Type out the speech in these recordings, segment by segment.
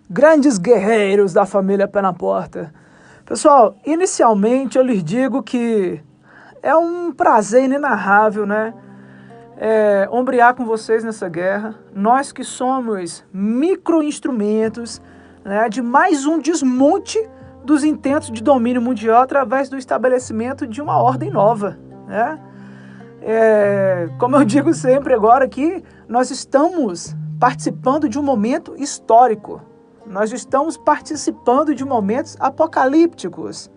grandes guerreiros da família Pé na Porta. Pessoal, inicialmente eu lhes digo que é um prazer inenarrável, né? Ombrear com vocês nessa guerra. Nós que somos micro-instrumentos, né, de mais um desmonte dos intentos de domínio mundial através do estabelecimento de uma ordem nova, né? Como eu digo sempre agora aqui, nós estamos participando de um momento histórico. Nós estamos participando de momentos apocalípticos.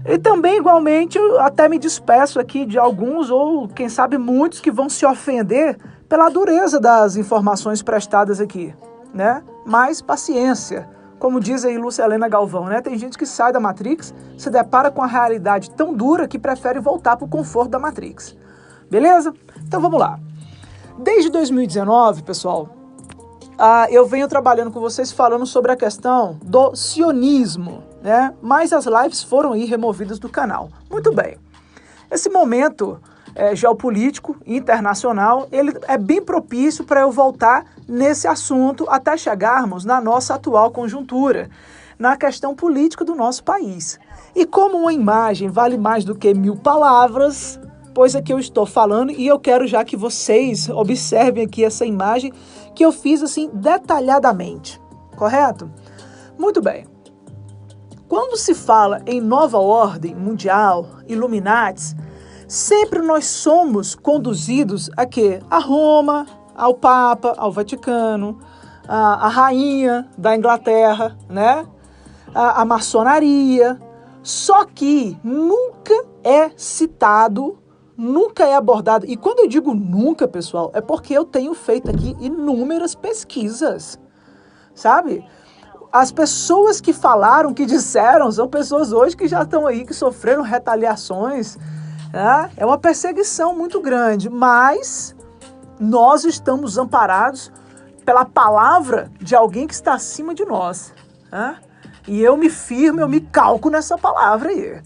E também, igualmente, eu até me despeço aqui de alguns, ou quem sabe muitos, que vão se ofender pela dureza das informações prestadas aqui, né? Mas paciência, como diz aí Lúcia Helena Galvão, né? Tem gente que sai da Matrix, se depara com a realidade tão dura que prefere voltar para o conforto da Matrix. Beleza? Então vamos lá. Desde 2019, pessoal, eu venho trabalhando com vocês falando sobre a questão do sionismo, né? Mas as lives foram aí removidas do canal. Muito bem. Esse momento geopolítico internacional, ele é bem propício para eu voltar nesse assunto até chegarmos na nossa atual conjuntura, na questão política do nosso país. E como uma imagem vale mais do que 1000 palavras, pois aqui eu estou falando e eu quero já que vocês observem aqui essa imagem que eu fiz assim detalhadamente, correto? Muito bem. Quando se fala em nova ordem mundial, Illuminatis, sempre nós somos conduzidos a quê? A Roma, ao Papa, ao Vaticano, a rainha da Inglaterra, né? A maçonaria. Só que nunca é citado, nunca é abordado. E quando eu digo nunca, pessoal, é porque eu tenho feito aqui inúmeras pesquisas, sabe? As pessoas que falaram, que disseram, são pessoas hoje que já estão aí, que sofreram retaliações, né? É uma perseguição muito grande, mas nós estamos amparados pela palavra de alguém que está acima de nós, né? E eu me firmo, eu me calco nessa palavra aí.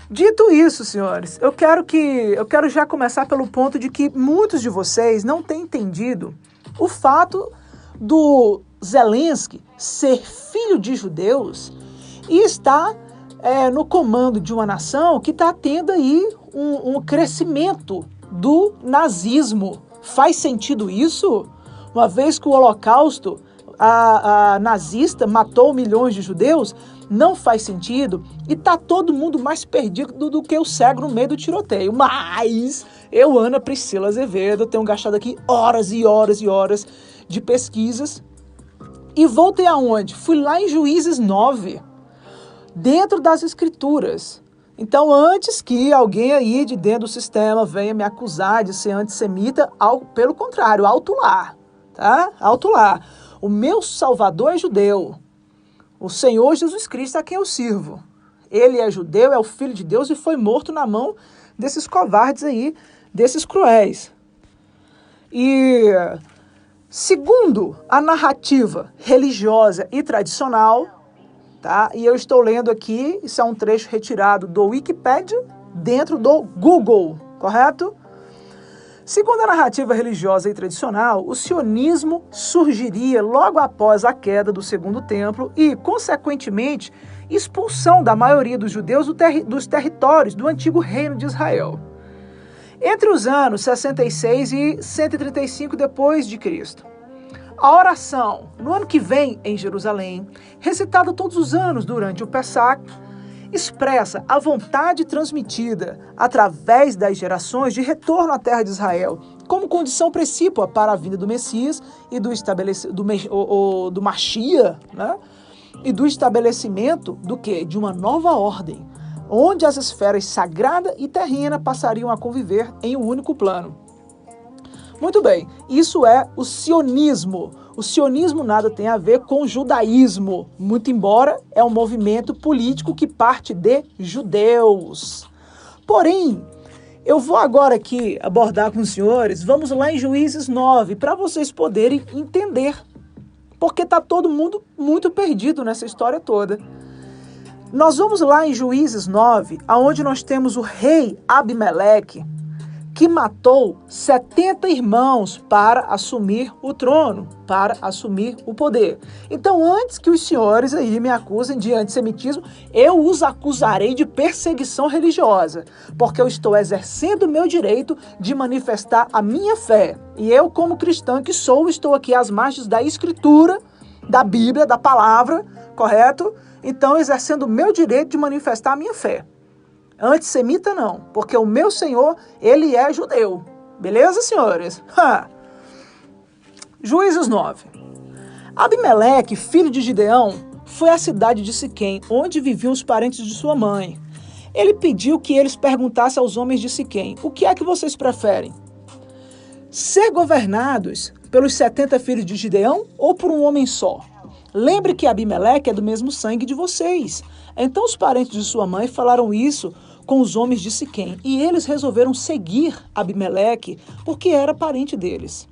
Dito isso, senhores, eu quero já começar pelo ponto de que muitos de vocês não têm entendido o fato do Zelensky ser filho de judeus e estar no comando de uma nação que está tendo aí um crescimento do nazismo. Faz sentido isso? Uma vez que o Holocausto a nazista matou milhões de judeus, não faz sentido e está todo mundo mais perdido do que o cego no meio do tiroteio. Mas eu, Ana Priscila Azevedo, tenho gastado aqui horas e horas e horas de pesquisas. E voltei aonde? Fui lá em Juízes 9, dentro das escrituras. Então, antes que alguém aí de dentro do sistema venha me acusar de ser antissemita, pelo contrário, alto lá, tá? Alto lá. O meu Salvador é judeu. O Senhor Jesus Cristo é quem eu sirvo. Ele é judeu, é o Filho de Deus e foi morto na mão desses covardes aí, desses cruéis. E segundo a narrativa religiosa e tradicional, tá? E eu estou lendo aqui, isso é um trecho retirado do Wikipedia, dentro do Google, correto? Segundo a narrativa religiosa e tradicional, o sionismo surgiria logo após a queda do Segundo Templo e, consequentemente, expulsão da maioria dos judeus dos territórios do antigo Reino de Israel. Entre os anos 66 e 135 depois de Cristo. A oração, no ano que vem, em Jerusalém, recitada todos os anos durante o Pessach, expressa a vontade transmitida através das gerações de retorno à terra de Israel, como condição precípua para a vinda do Messias e do Mashiach, né? E do estabelecimento do quê? De uma nova ordem, onde as esferas sagrada e terrena passariam a conviver em um único plano. Muito bem, isso é o sionismo. O sionismo nada tem a ver com o judaísmo, muito embora é um movimento político que parte de judeus. Porém, eu vou agora aqui abordar com os senhores, vamos lá em Juízes 9, para vocês poderem entender, porque está todo mundo muito perdido nessa história toda. Nós vamos lá em Juízes 9, onde nós temos o rei Abimeleque, que matou 70 irmãos para assumir o trono, para assumir o poder. Então, antes que os senhores aí me acusem de antissemitismo, eu os acusarei de perseguição religiosa, porque eu estou exercendo o meu direito de manifestar a minha fé. E eu, como cristão que sou, estou aqui às margens da Escritura, da Bíblia, da palavra, correto? Então, exercendo o meu direito de manifestar a minha fé. Antissemita não, porque o meu Senhor, ele é judeu. Beleza, senhores? Juízes 9. Abimeleque, filho de Gideão, foi à cidade de Siquém, onde viviam os parentes de sua mãe. Ele pediu que eles perguntassem aos homens de Siquém: o que é que vocês preferem? Ser governados pelos 70 filhos de Gideão ou por um homem só? Lembre que Abimeleque é do mesmo sangue de vocês. Então os parentes de sua mãe falaram isso com os homens de Siquém, e eles resolveram seguir Abimeleque porque era parente deles.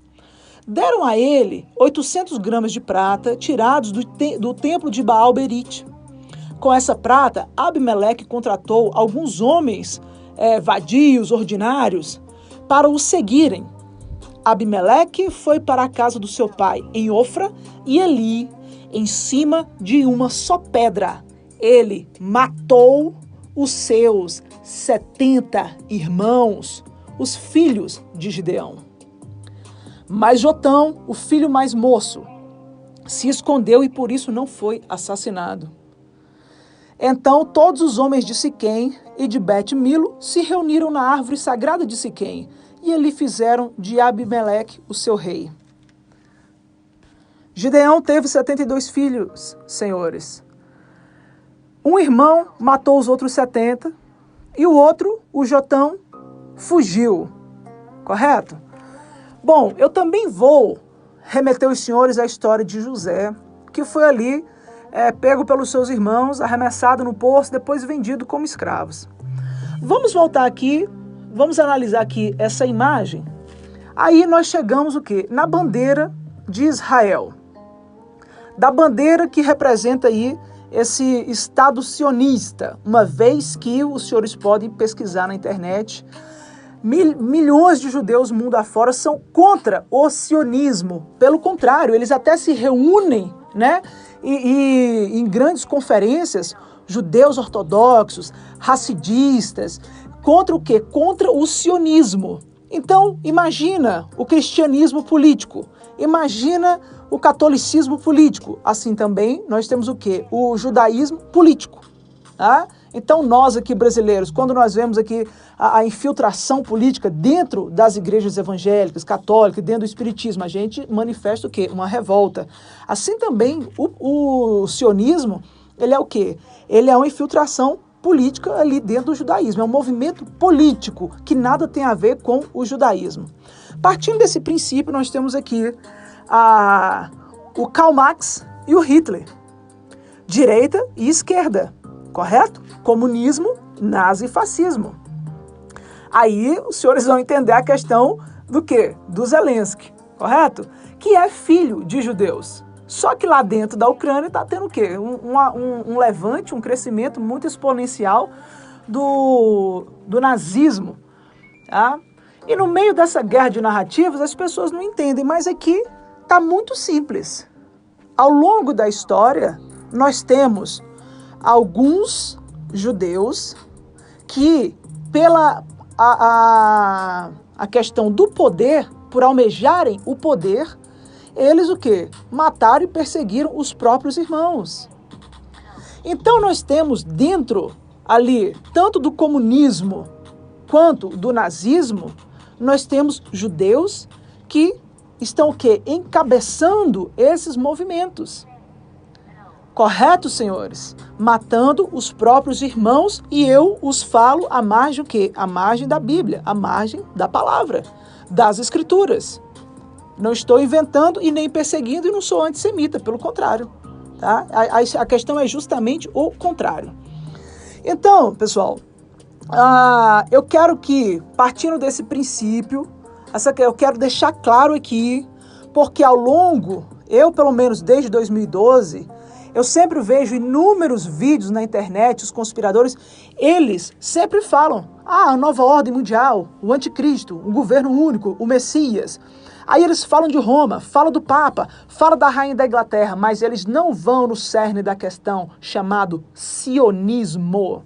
Deram a ele 800 gramas de prata tirados do templo de Baal-Berite. Com essa prata, Abimeleque contratou alguns homens vadios, ordinários, para o seguirem. Abimeleque foi para a casa do seu pai em Ofra e ali, em cima de uma só pedra, ele matou os seus 70 irmãos, os filhos de Gideão. Mas Jotão, o filho mais moço, se escondeu e por isso não foi assassinado. Então todos os homens de Siquém e de Bet-Milo se reuniram na árvore sagrada de Siquém e ali fizeram de Abimeleque o seu rei. Gideão teve 72 filhos, senhores. Um irmão matou os outros 70 e o outro, o Jotão, fugiu. Correto? Bom, eu também vou remeter os senhores à história de José, que foi ali pego pelos seus irmãos, arremessado no poço, depois vendido como escravos. Vamos voltar aqui, vamos analisar aqui essa imagem. Aí nós chegamos o quê? Na bandeira de Israel. Da bandeira que representa aí esse Estado sionista, uma vez que os senhores podem pesquisar na internet, milhões de judeus mundo afora são contra o sionismo. Pelo contrário, eles até se reúnem, né? E em grandes conferências, judeus ortodoxos, hasidistas, contra o quê? Contra o sionismo. Então, imagina o cristianismo político, imagina o catolicismo político. Assim também nós temos o quê? O judaísmo político. Tá? Então nós aqui brasileiros, quando nós vemos aqui a infiltração política dentro das igrejas evangélicas, católicas, dentro do espiritismo, a gente manifesta o quê? Uma revolta. Assim também o sionismo, ele é o quê? Ele é uma infiltração política ali dentro do judaísmo, é um movimento político que nada tem a ver com o judaísmo. Partindo desse princípio, nós temos aqui o Karl Marx e o Hitler, direita e esquerda, correto? Comunismo, nazifascismo. Aí os senhores vão entender a questão do quê? Do Zelensky, correto? Que é filho de judeus. Só que lá dentro da Ucrânia está tendo o quê? Um levante, um crescimento muito exponencial do nazismo. Tá? E no meio dessa guerra de narrativas, as pessoas não entendem, mas aqui está muito simples. Ao longo da história, nós temos alguns judeus que, pela a questão do poder, por almejarem o poder, eles o quê? Mataram e perseguiram os próprios irmãos. Então nós temos dentro ali, tanto do comunismo quanto do nazismo, nós temos judeus que estão o quê? Encabeçando esses movimentos. Correto, senhores? Matando os próprios irmãos, e eu os falo à margem o quê? À margem da Bíblia, à margem da palavra, das Escrituras. Não estou inventando e nem perseguindo e não sou antissemita, pelo contrário. Tá? A questão é justamente o contrário. Então, pessoal, eu quero que, partindo desse princípio, eu quero deixar claro aqui, porque ao longo, eu pelo menos desde 2012, Eu sempre vejo inúmeros vídeos na internet, os conspiradores, eles sempre falam, a nova ordem mundial, o anticristo, o governo único, o Messias. Aí eles falam de Roma, falam do Papa, falam da Rainha da Inglaterra, mas eles não vão no cerne da questão, chamado sionismo.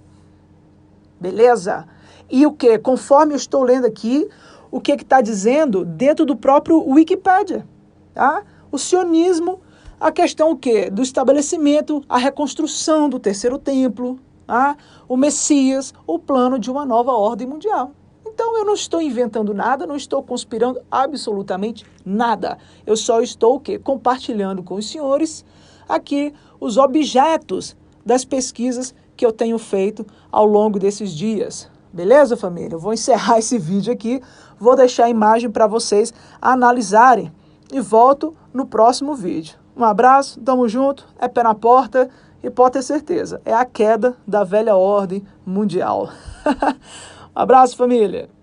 Beleza? E o que? Conforme eu estou lendo aqui, o que está dizendo dentro do próprio Wikipedia. Tá? O sionismo, a questão o quê? Do estabelecimento, a reconstrução do terceiro templo, tá? O Messias, o plano de uma nova ordem mundial. Então eu não estou inventando nada, não estou conspirando absolutamente nada. Eu só estou o quê? Compartilhando com os senhores aqui os objetos das pesquisas que eu tenho feito ao longo desses dias. Beleza, família? Eu vou encerrar esse vídeo aqui, vou deixar a imagem para vocês analisarem e volto no próximo vídeo. Um abraço, tamo junto, é pé na porta e pode ter certeza, é a queda da velha ordem mundial. Um abraço, família!